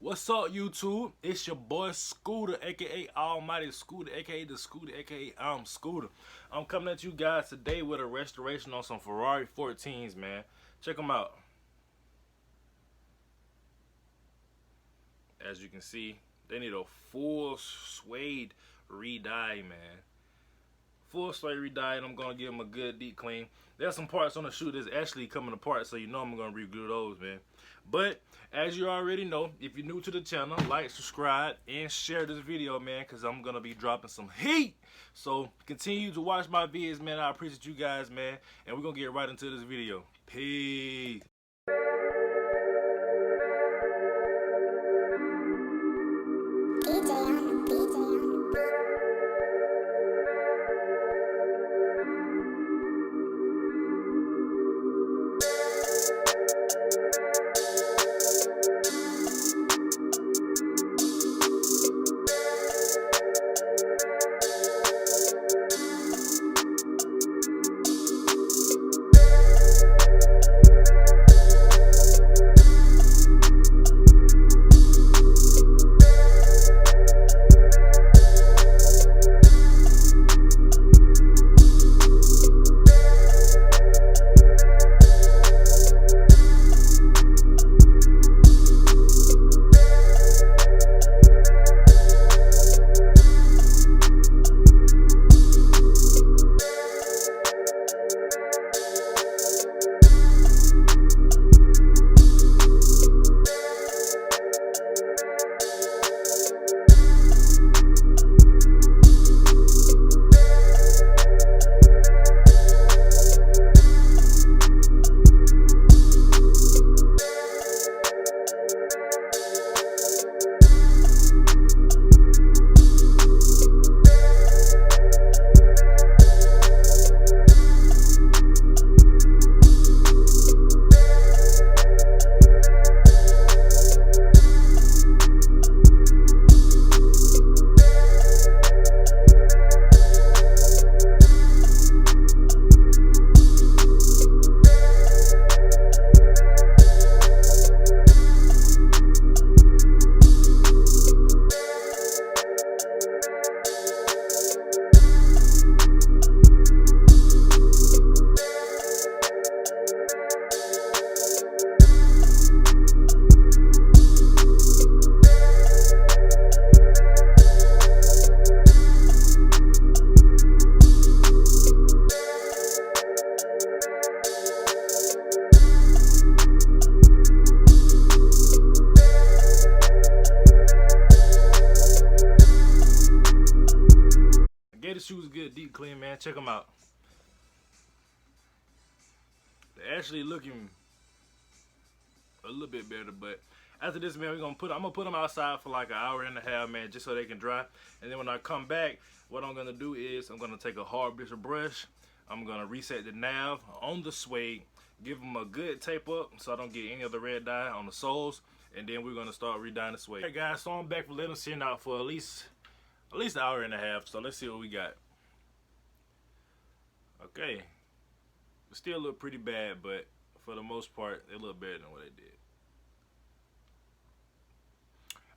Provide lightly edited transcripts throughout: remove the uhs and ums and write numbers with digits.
What's up, YouTube? It's your boy Scooter, aka Almighty Scooter, aka the Scooter, aka I'm Scooter. I'm coming at you guys today with a restoration on some Ferrari 14s, man. Check them out. As you can see, they need a full suede redye, man. Full suede redye, and I'm gonna give them a good deep clean. There's some parts on the shoe that's actually coming apart, so you know I'm gonna reglue those, man. But as you already know, if you're new to the channel, like, subscribe, and share this video, man, because I'm gonna be dropping some heat. So continue to watch my vids, man. I appreciate you guys, man, and we're gonna get right into this video. Peace. The shoes good deep clean, man. Check them out. They're actually looking a little bit better, but after this, man, I'm gonna put them outside for like an hour and a half, man, just so they can dry. And then when I come back, what I'm gonna do is I'm gonna take a hard bristle brush. I'm gonna reset the nav on the suede, give them a good tape up so I don't get any of the red dye on the soles, and then we're gonna start redying the suede. Alright, guys, so I'm back for letting them sit out for at least an hour and a half. So let's see what we got. Okay, it still look pretty bad, but for the most part, they look better than what they did.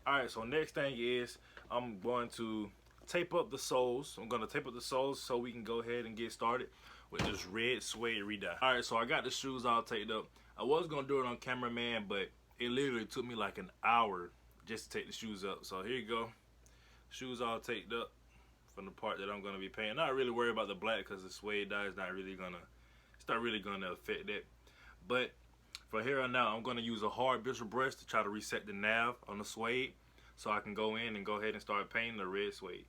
Alright, so next thing is I'm going to tape up the soles. I'm going to tape up the soles so we can go ahead and get started with this red suede redye. Alright, so I got the shoes all taped up. I was going to do it on camera, man, but it literally took me like an hour just to take the shoes up. So here you go. Shoes all taped up from the part that I'm going to be painting. Not really worried about the black because the suede dye is not really going to affect that. But for here on out, I'm going to use a hard bristle brush to try to reset the nav on the suede so I can go in and go ahead and start painting the red suede.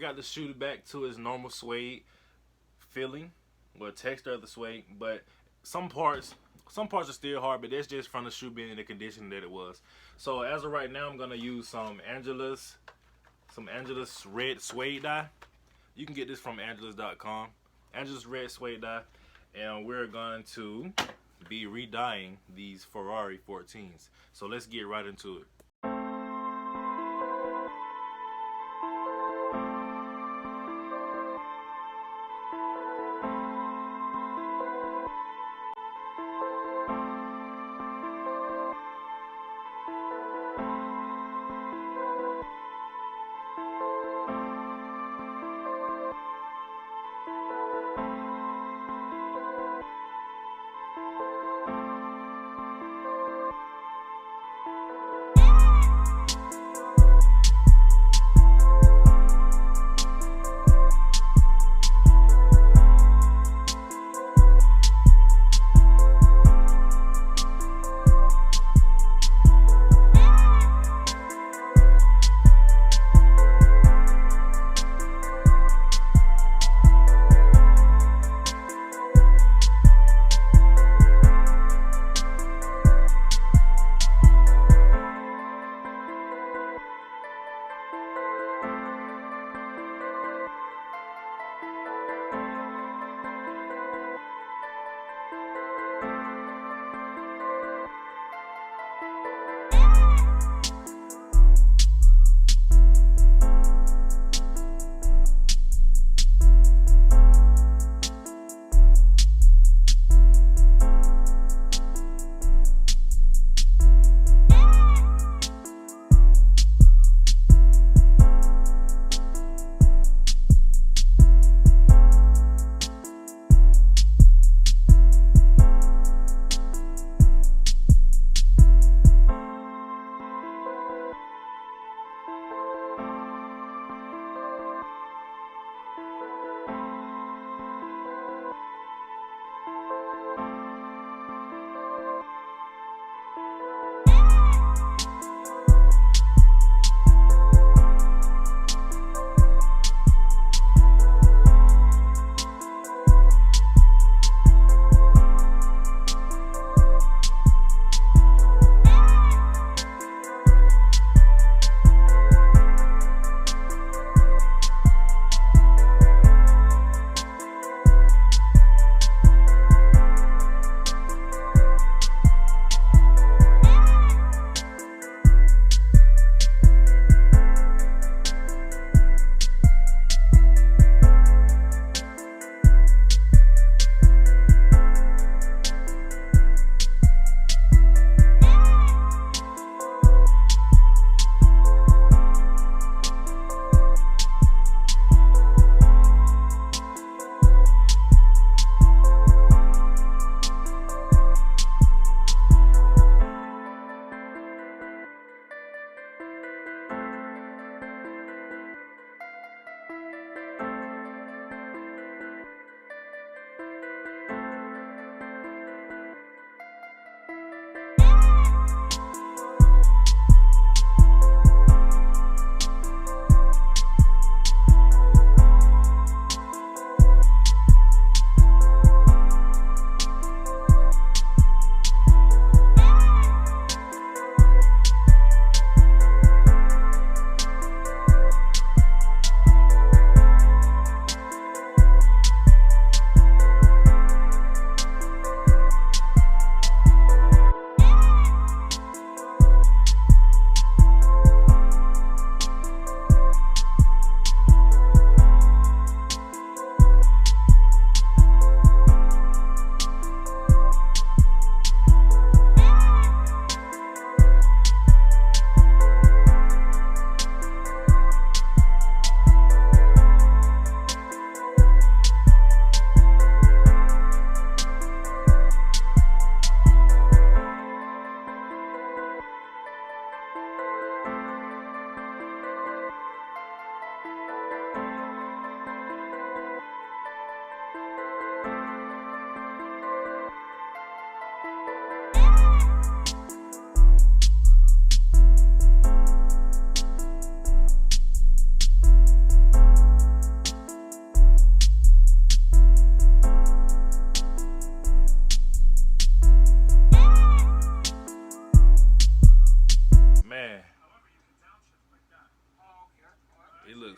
got the shoe back to its normal suede feeling, well, texture of the suede, but some parts are still hard, but that's just from the shoe being in the condition that it was. So as of right now, I'm gonna use some Angelus red suede dye. You can get this from Angelus.com. Angelus red suede dye, and we're going to be redyeing these Ferrari 14s. So let's get right into it.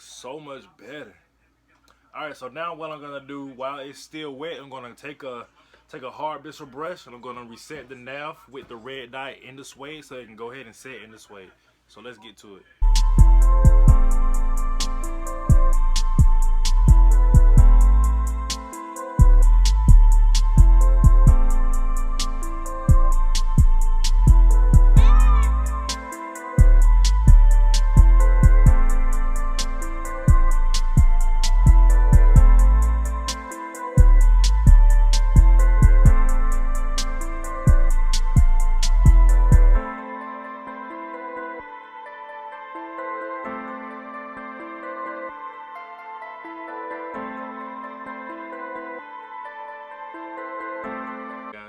looks so much better. Alright, so now what I'm gonna do while it's still wet, I'm gonna take a hard bristle brush and I'm gonna reset the nail with the red dye in the suede so it can go ahead and set in the suede. So let's get to it.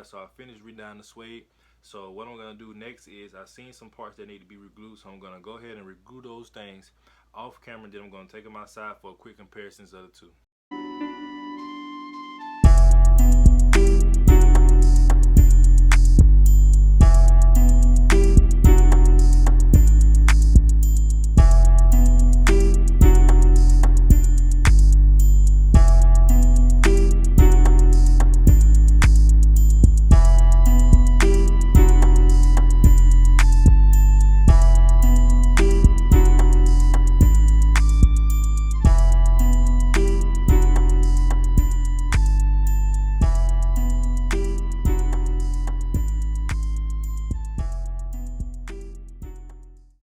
So I finished redyeing the suede. So what I'm gonna do next is I seen some parts that need to be re-glued, so I'm gonna go ahead and re-glue those things off camera. Then I'm gonna take them outside for a quick comparisons of the two.